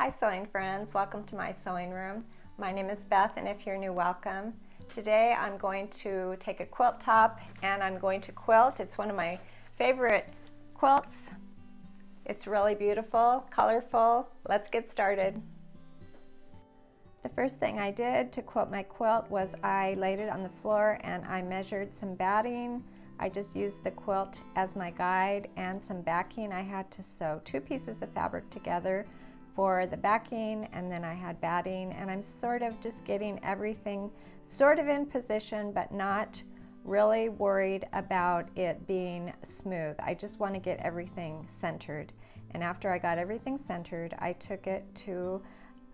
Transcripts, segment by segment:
Hi sewing friends, welcome to my sewing room. My name is Beth, and if you're new, welcome. Today I'm going to take a quilt top and I'm going to quilt. It's one of my favorite quilts. It's really beautiful, colorful. Let's get started. The first thing I did to quilt my quilt was I laid it on the floor and I measured some batting. I just used the quilt as my guide and some backing. I had to sew 2 pieces of fabric together for the backing, and then I had batting, and I'm sort of just getting everything sort of in position, but not really worried about it being smooth. I just want to get everything centered. And after I got everything centered, I took it to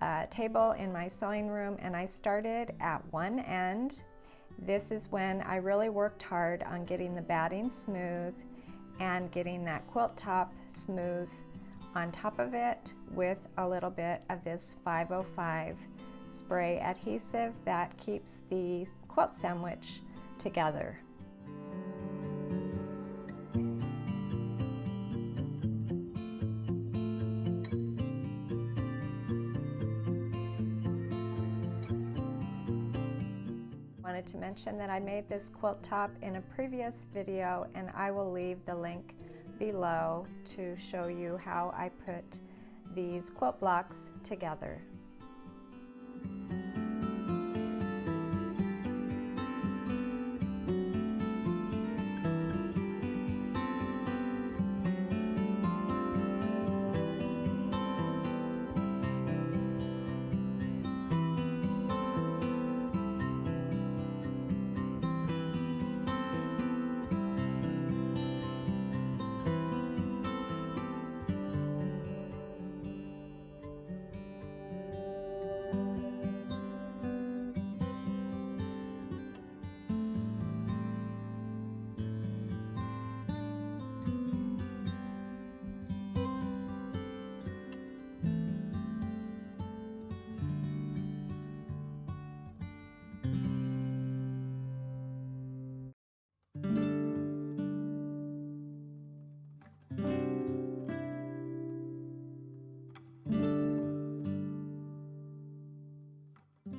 a table in my sewing room and I started at one end. This is when I really worked hard on getting the batting smooth and getting that quilt top smooth on top of it with a little bit of this 505 spray adhesive that keeps the quilt sandwich together. Wanted to mention that I made this quilt top in a previous video, and I will leave the link below to show you how I put these quilt blocks together.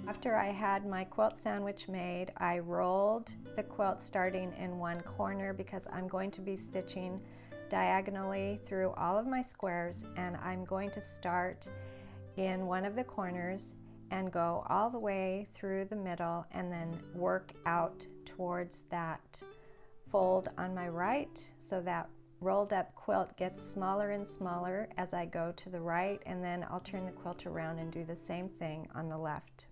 After I had my quilt sandwich made, I rolled the quilt starting in one corner because I'm going to be stitching diagonally through all of my squares, and I'm going to start in one of the corners and go all the way through the middle and then work out towards that fold on my right, so that rolled up quilt gets smaller and smaller as I go to the right, and then I'll turn the quilt around and do the same thing on the left.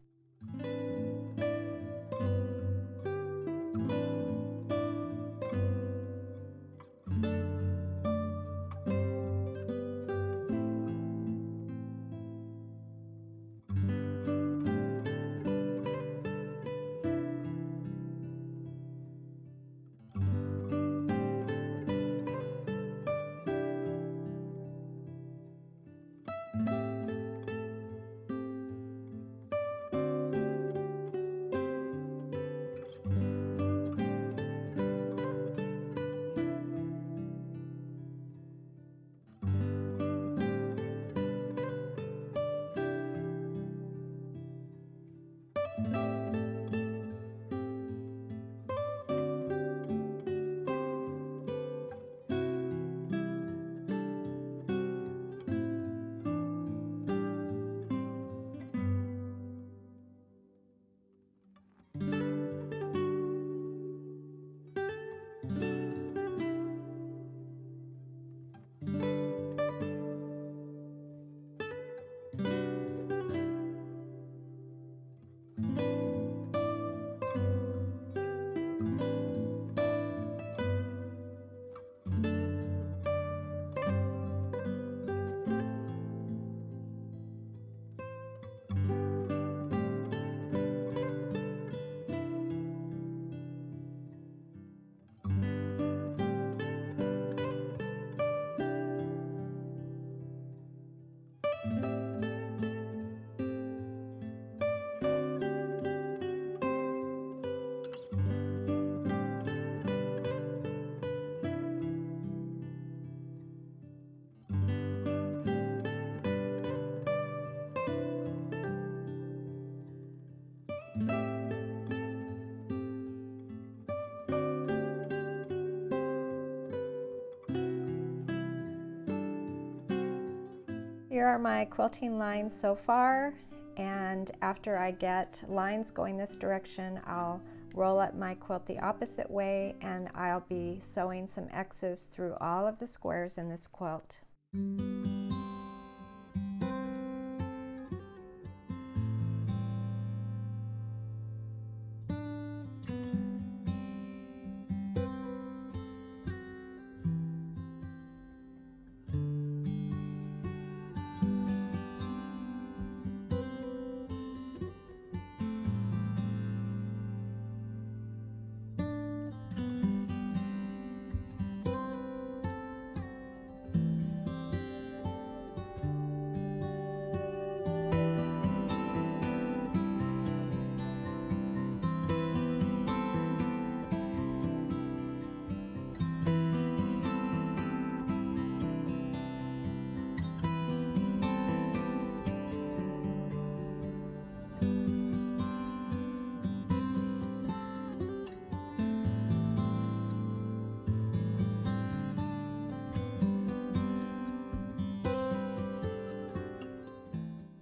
Here are my quilting lines so far, and after I get lines going this direction, I'll roll up my quilt the opposite way, and I'll be sewing some X's through all of the squares in this quilt.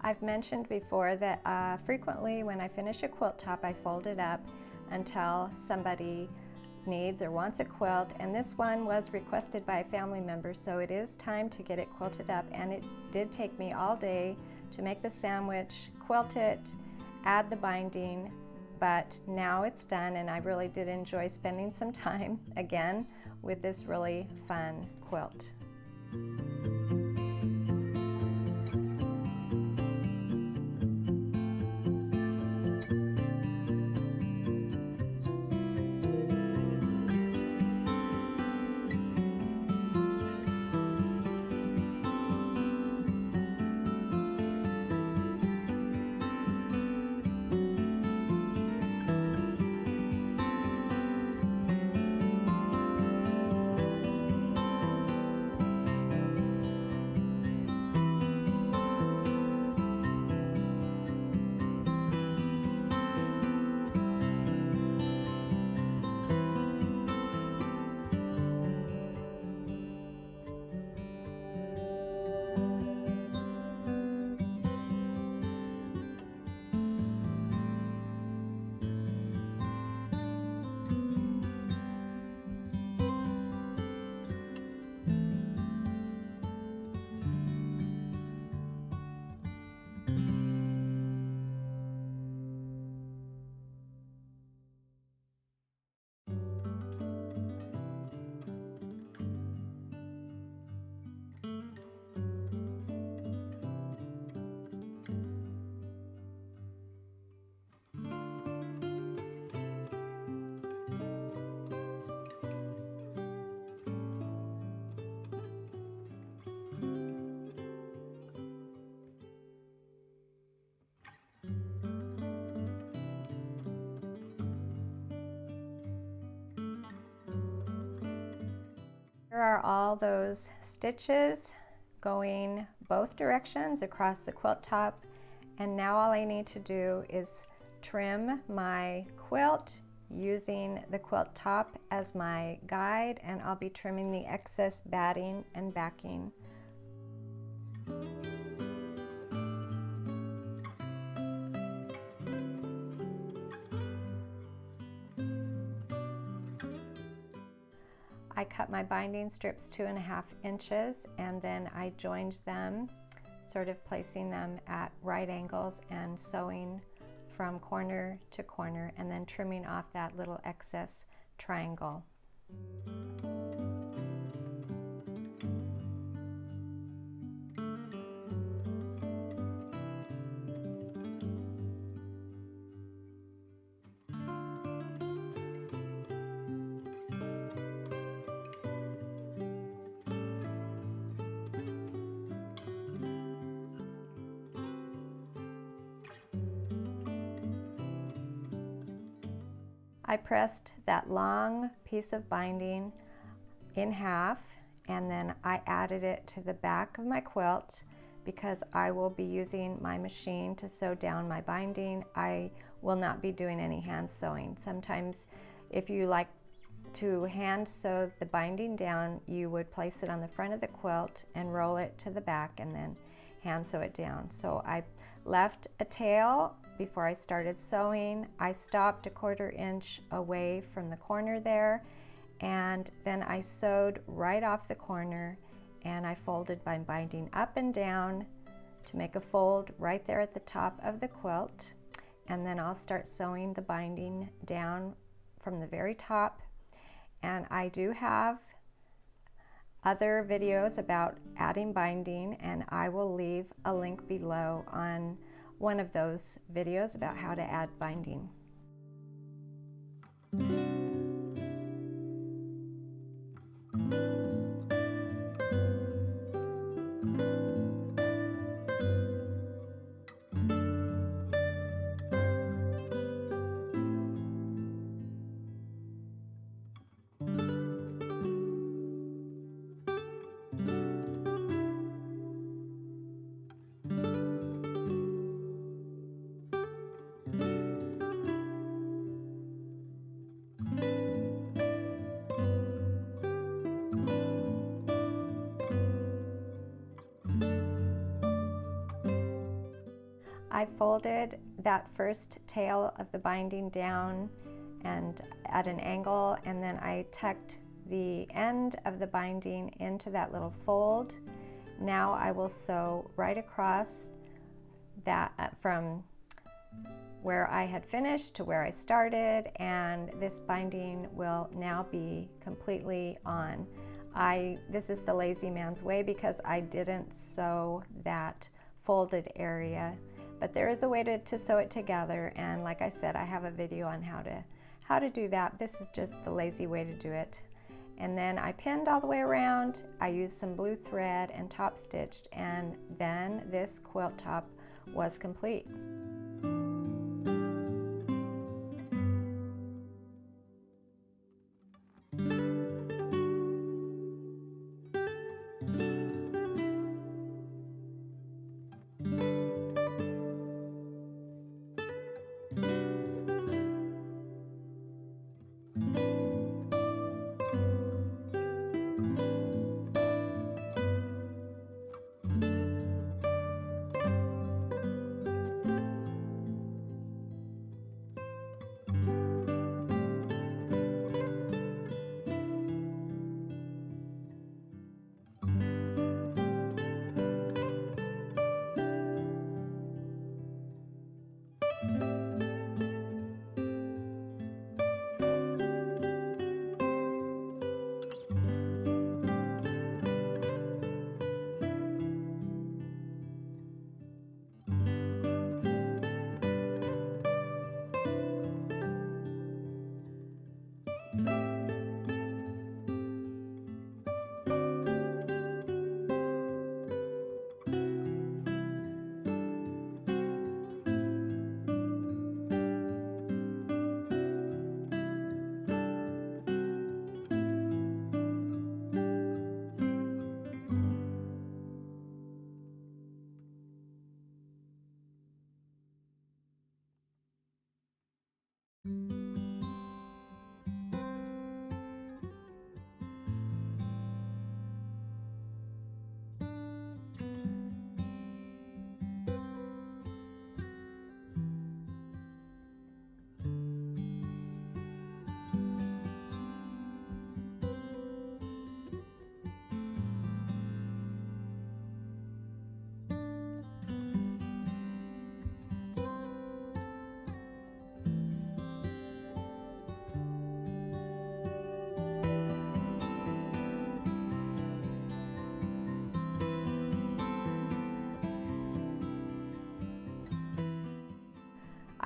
I've mentioned before that frequently when I finish a quilt top, I fold it up until somebody needs or wants a quilt, and this one was requested by a family member, so it is time to get it quilted up. And it did take me all day to make the sandwich, quilt it, add the binding, but now it's done, and I really did enjoy spending some time again with this really fun quilt. Here are all those stitches going both directions across the quilt top, and now all I need to do is trim my quilt using the quilt top as my guide, and I'll be trimming the excess batting and backing. I cut my binding strips 2.5 inches, and then I joined them, sort of placing them at right angles and sewing from corner to corner, and then trimming off that little excess triangle. I pressed that long piece of binding in half, and then I added it to the back of my quilt because I will be using my machine to sew down my binding. I will not be doing any hand sewing. Sometimes if you like to hand sew the binding down, you would place it on the front of the quilt and roll it to the back and then hand sew it down. So I left a tail before I started sewing. I stopped a 1/4 inch away from the corner there, and then I sewed right off the corner, and I folded by binding up and down to make a fold right there at the top of the quilt. And then I'll start sewing the binding down from the very top. And I do have other videos about adding binding, and I will leave a link below on one of those videos about how to add binding. I folded that first tail of the binding down and at an angle, and then I tucked the end of the binding into that little fold. Now I will sew right across that from where I had finished to where I started, and this binding will now be completely on. This is the lazy man's way because I didn't sew that folded area. But there is a way to sew it together, and like I said, I have a video on how to do that. This is just the lazy way to do it. And then I pinned all the way around. I used some blue thread and top stitched, and then this quilt top was complete.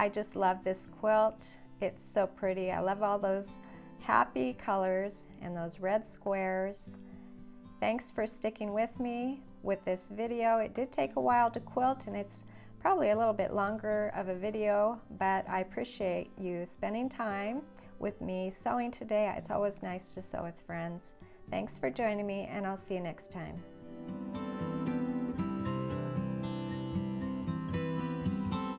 I just love this quilt. It's so pretty. I love all those happy colors and those red squares. Thanks for sticking with me with this video. It did take a while to quilt, and it's probably a little bit longer of a video, but I appreciate you spending time with me sewing today. It's always nice to sew with friends. Thanks for joining me, and I'll see you next time.